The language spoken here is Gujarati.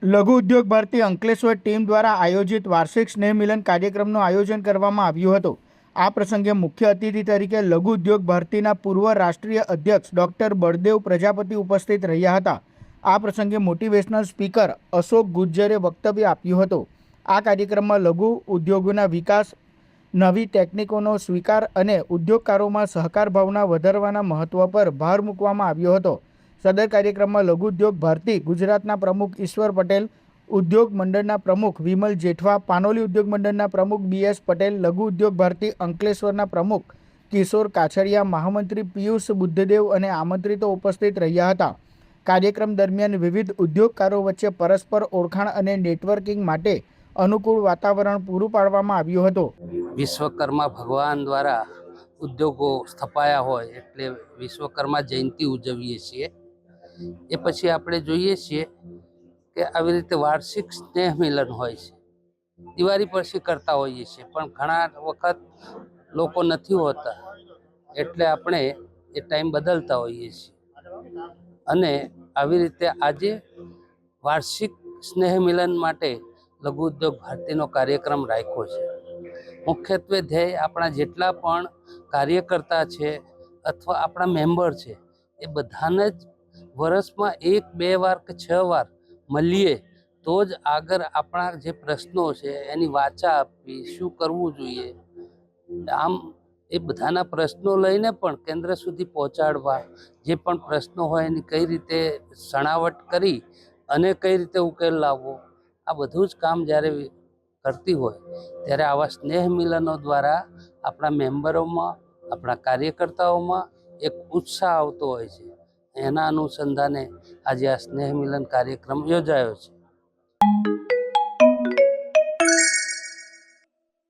લઘુ ઉદ્યોગ ભારતી અંકલેશ્વર ટીમ દ્વારા આયોજિત વાર્ષિક સ્નેહ મિલન કાર્યક્રમનું આયોજન કરવામાં આવ્યું હતું। આ પ્રસંગે મુખ્ય અતિથિ તરીકે લઘુ ઉદ્યોગ ભારતીના પૂર્વ રાષ્ટ્રીય અધ્યક્ષ ડૉક્ટર બળદેવ પ્રજાપતિ ઉપસ્થિત રહ્યા હતા। આ પ્રસંગે મોટિવેશનલ સ્પીકર અશોક ગુજ્જરે વક્તવ્ય આપ્યું હતું। આ કાર્યક્રમમાં લઘુ ઉદ્યોગોના વિકાસ, નવી ટેકનિકોનો સ્વીકાર અને ઉદ્યોગકારોમાં સહકાર ભાવના વધારવાના મહત્વ પર ભાર મૂકવામાં આવ્યો હતો। સદર કાર્યક્રમમાં લઘુ ઉદ્યોગ ભારતી ગુજરાતના પ્રમુખ ઈશ્વર પટેલ, ઉદ્યોગ મંડળના પ્રમુખ વિમલ જેઠવા, પાનોલી ઉદ્યોગ મંડળના પ્રમુખ BS પટેલ, લઘુ ઉદ્યોગ ભારતી અંકલેશ્વરના પ્રમુખ કિશોર કાછડિયા, મહામંત્રી પિયુષ બુદ્ધદેવ અને આમંત્રિતો ઉપસ્થિત રહ્યા હતા। કાર્યક્રમ દરમિયાન વિવિધ ઉદ્યોગકારો વચ્ચે પરસ્પર ઓળખાણ અને નેટવર્કિંગ માટે અનુકૂળ વાતાવરણ પૂરું પાડવામાં આવ્યું હતું। વિશ્વકર્મા ભગવાન દ્વારા ઉદ્યોગો સ્થપાયા હોય એટલે વિશ્વકર્મા જયંતિ ઉજવીએ છીએ। એ પછી આપણે જોઈએ છીએ કે આવી રીતે વાર્ષિક સ્નેહ મિલન હોય છે। દિવાળી પછી કરતા હોઈએ છીએ, પણ ઘણા વખત લોકો નથી હોતા એટલે આપણે એ ટાઈમ બદલતા હોઈએ છીએ। અને આવી રીતે આજે વાર્ષિક સ્નેહ મિલન માટે લઘુ ઉદ્યોગ ભારતીનો કાર્યક્રમ રાખ્યો છે। મુખ્યત્વે ધ્યેય આપણા જેટલા પણ કાર્યકર્તા છે અથવા આપણા મેમ્બર છે એ બધાને જ વર્ષમાં 1-2 વાર કે 6 વાર મળીએ તો જ આગળ આપણા જે પ્રશ્નો છે એની વાચા આપવી, શું કરવું જોઈએ, આમ એ બધાના પ્રશ્નો લઈને પણ કેન્દ્ર સુધી પહોંચાડવા, જે પણ પ્રશ્નો હોય એની કઈ રીતે છણાવટ કરી અને કઈ રીતે ઉકેલ લાવવો, આ બધું જ કામ જ્યારે કરતી હોય ત્યારે આવા સ્નેહ મિલનો દ્વારા આપણા મેમ્બરોમાં, આપણા કાર્યકર્તાઓમાં એક ઉત્સાહ આવતો હોય છે। એના અનુસંધાને આજે આ સ્નેહ મિલન કાર્યક્રમ યોજાયો છે।